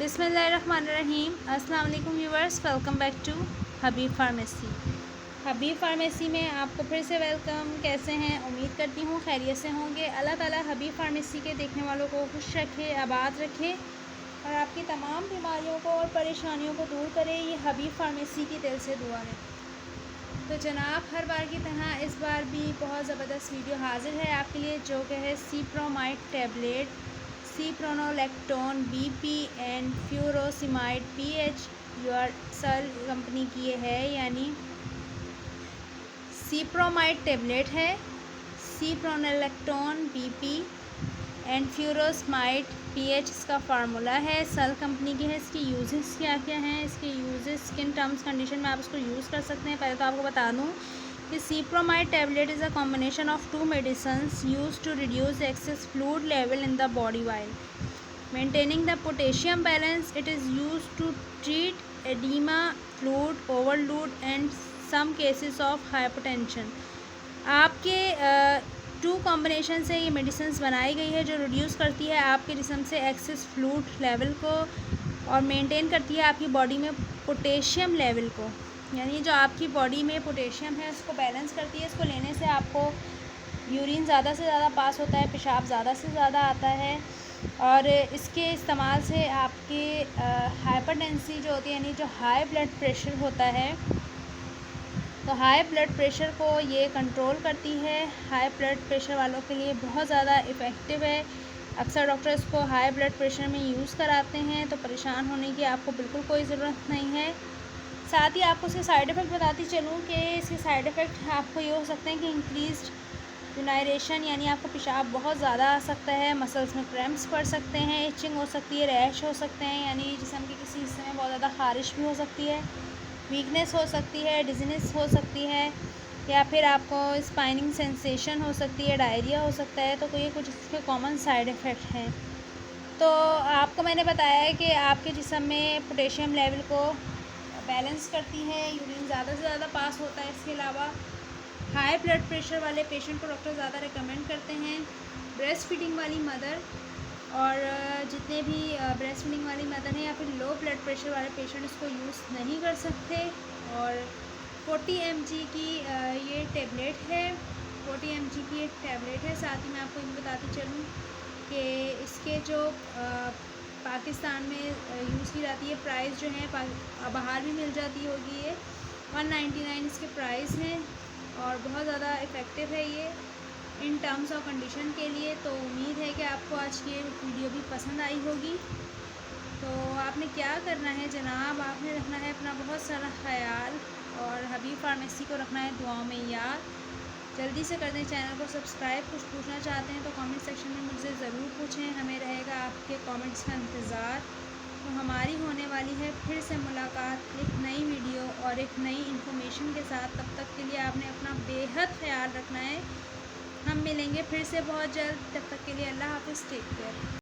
बिस्मिल्लाहिर्रहमानिर्रहीम। अस्सलाम वालेकुम viewers, welcome back to Habib pharmacy. Habib pharmacy में आपको फिर से वेलकम। कैसे हैं? उम्मीद करती हूँ खैरियत से होंगे। अल्लाह ताला हबीब फार्मेसी के देखने वालों को खुश रखे, आबाद रखे और आपकी तमाम बीमारियों को और परेशानियों को दूर करे। ये हबीब फार्मेसी की दिल से दुआ है। तो जनाब, हर बार की तरह इस बार भी बहुत ज़बरदस्त वीडियो हाजिर है आपके लिए, जो कि है Spiromide tablet, spironolactone BP and furosemide PH यूरसल कंपनी की ये है, यानी सीप्रोमाइड टैबलेट है, spironolactone BP and furosemide PH इसका फार्मूला है। सल कंपनी की है। इसकी यूजेस क्या क्या हैं? इसके यूजेस किन टर्म्स कंडीशन में आप इसको यूज़ कर सकते हैं। पहले तो आपको बता दूं कि Spiromide tablet is a combination of two medicines used to reduce excess fluid level in the body while maintaining the potassium balance. It is used to treat oedema, fluid overload and some cases of hypertension. आपके two combination से ये medicine बनाई गई है, जो reduce करती है आपके जिस्म से एक्सेस फ्लूइड लेवल को और मेंटेन करती है आपकी बॉडी में पोटेशियम लेवल को, यानी जो आपकी बॉडी में पोटेशियम है उसको बैलेंस करती है। इसको लेने से आपको यूरिन ज़्यादा से ज़्यादा पास होता है, पेशाब ज़्यादा से ज़्यादा आता है और इसके इस्तेमाल से आपकी हाइपरटेंसी जो होती है, यानी जो हाई ब्लड प्रेशर होता है, तो हाई ब्लड प्रेशर को ये कंट्रोल करती है। हाई ब्लड प्रेशर वालों के लिए बहुत ज़्यादा इफ़ेक्टिव है। अक्सर डॉक्टर इसको हाई ब्लड प्रेशर में यूज़ कराते हैं, तो परेशान होने की आपको बिल्कुल कोई ज़रूरत नहीं है। साथ ही आपको इसके साइड इफ़ेक्ट बताती चलूँ कि इसके साइड इफ़ेक्ट आपको ये हो सकते हैं कि इंक्रीज़्ड यूरिनेशन, यानी आपको पेशाब बहुत ज़्यादा आ सकता है, मसल्स में क्रैम्प्स पड़ सकते हैं, इचिंग हो सकती है, रैश हो सकते हैं, यानी जिस्म के किसी हिस्से में बहुत ज़्यादा ख़ारिश भी हो सकती है, वीकनेस हो सकती है, डिजीनेस हो सकती है, या फिर आपको स्पाइनिंग सेंसेशन हो सकती है, डायरिया हो सकता है। तो ये कुछ इसके कॉमन साइड इफ़ेक्ट हैं। तो आपको मैंने बताया है कि आपके जिस्म में पोटेशियम लेवल को बैलेंस करती है, यूरिन ज़्यादा से ज़्यादा पास होता है। इसके अलावा हाई ब्लड प्रेशर वाले पेशेंट को डॉक्टर ज़्यादा रिकमेंड करते हैं। ब्रेस्ट फीडिंग वाली मदर और जितने भी ब्रेस्ट फीडिंग वाली मदर हैं या फिर लो ब्लड प्रेशर वाले पेशेंट इसको यूज़ नहीं कर सकते। और 40 mg की ये टैबलेट है, 40 mg की एक टैबलेट है। साथ ही मैं आपको ये बताती चलूँ कि इसके जो पाकिस्तान में यूज़ की जाती है, प्राइस जो है बाहर भी मिल जाती होगी, ये 199 इसके प्राइस हैं और बहुत ज़्यादा इफ़ेक्टिव है ये इन टर्म्स और कंडीशन के लिए। तो उम्मीद है कि आपको आज की वीडियो भी पसंद आई होगी। तो आपने क्या करना है जनाब, आपने रखना है अपना बहुत सारा ख्याल और हबीब फार्मेसी को रखना है दुआओं में याद। जल्दी से कर दें चैनल को सब्सक्राइब। कुछ पूछना चाहते हैं तो कमेंट सेक्शन में मुझसे ज़रूर पूछें, हमें रहेगा आपके कमेंट्स का इंतज़ार। तो हमारी होने वाली है फिर से मुलाकात एक नई वीडियो और एक नई इन्फॉर्मेशन के साथ। तब तक के लिए आपने अपना बेहद ख्याल रखना है। हम मिलेंगे फिर से बहुत जल्द। तब तक के लिए अल्लाह हाफ़िज़, टेक केयर।